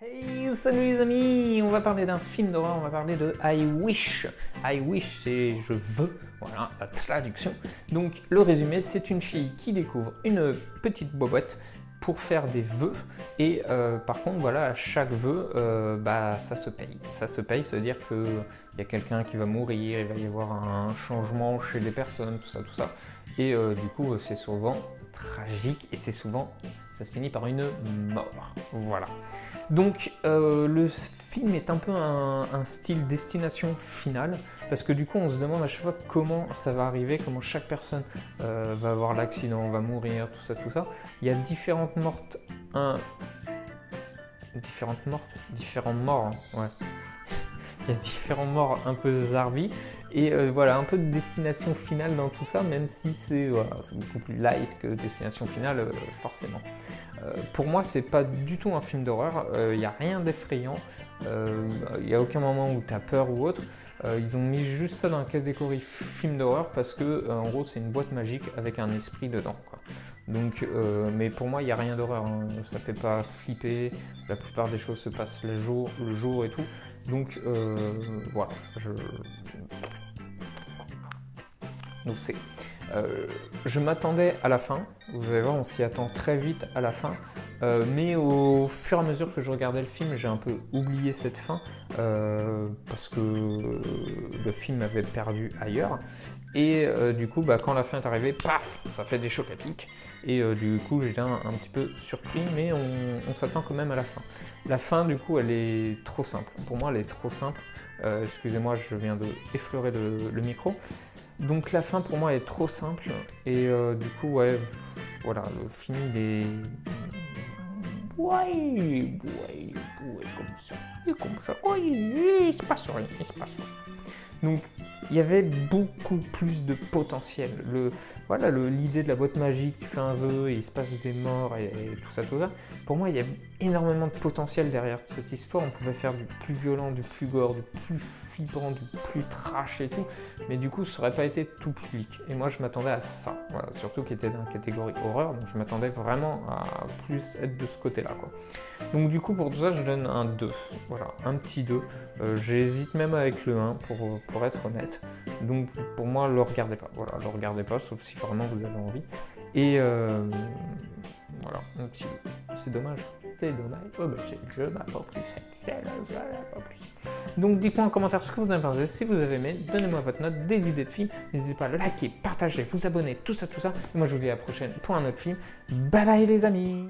Hey, salut les amis! On va parler d'un film d'horreur, on va parler de I Wish. I Wish, c'est je veux, voilà la traduction. Donc le résumé, c'est une fille qui découvre une petite boîte pour faire des vœux et par contre voilà, à chaque vœu, ça se paye. Ça se paye, ça veut dire qu'il y a quelqu'un qui va mourir, il va y avoir un changement chez les personnes, tout ça. Et du coup, c'est souvent tragique et c'est souvent, ça se finit par une mort. Voilà. Donc le film est un peu un style destination finale, parce que du coup on se demande à chaque fois comment ça va arriver, comment chaque personne va avoir l'accident, va mourir, tout ça. Il y a différentes mortes, différentes morts, hein, ouais. Il y a différents morts un peu zarbi et voilà, un peu de destination finale dans tout ça, même si c'est beaucoup plus light que destination finale, forcément. Pour moi, c'est pas du tout un film d'horreur, il n'y a rien d'effrayant, il n'y a aucun moment où tu as peur ou autre. Ils ont mis juste ça dans la catégorie film d'horreur parce que, en gros, c'est une boîte magique avec un esprit dedans, quoi. Donc, mais pour moi, il n'y a rien d'horreur, hein. Ça fait pas flipper, la plupart des choses se passent le jour et tout. Donc voilà, donc c'est. Je m'attendais à la fin, vous allez voir, on s'y attend très vite à la fin, mais au fur et à mesure que je regardais le film, j'ai un peu oublié cette fin, parce que le film avait perdu ailleurs, et du coup, quand la fin est arrivée, paf, ça fait des chocs à pic, et du coup, j'étais un petit peu surpris, mais on s'attend quand même à la fin. La fin, du coup, elle est trop simple. Pour moi, elle est trop simple. Excusez-moi, je viens de effleurer le micro. Donc la fin pour moi est trop simple et du coup ouais, voilà, le film il est... Ouais, comme ça, ouais, il se passe rien. Donc il y avait beaucoup plus de potentiel. L'idée de la boîte magique, tu fais un vœu et il se passe des morts et tout ça. Pour moi, il y a énormément de potentiel derrière cette histoire. On pouvait faire du plus violent, du plus gore, du plus flippant, du plus trash et tout. Mais du coup, ça aurait pas été tout public. Et moi, je m'attendais à ça. Voilà, surtout qu'il était dans la catégorie horreur. Donc je m'attendais vraiment à plus être de ce côté-là, quoi. Donc du coup, pour tout ça, je donne un 2. Voilà, un petit 2. J'hésite même avec le 1 pour être honnête. Donc pour moi, le regardez pas. Voilà, le regardez pas, sauf si vraiment vous avez envie. Et voilà, un petit 2. C'est dommage. C'est dommage. Oh, c'est le jeu, pas plus. C'est le jeu, pas plus. Donc dites-moi en commentaire ce que vous en pensez. Si vous avez aimé, donnez-moi votre note, des idées de films. N'hésitez pas à liker, partager, vous abonner, tout ça. Et moi, je vous dis à la prochaine pour un autre film. Bye bye les amis.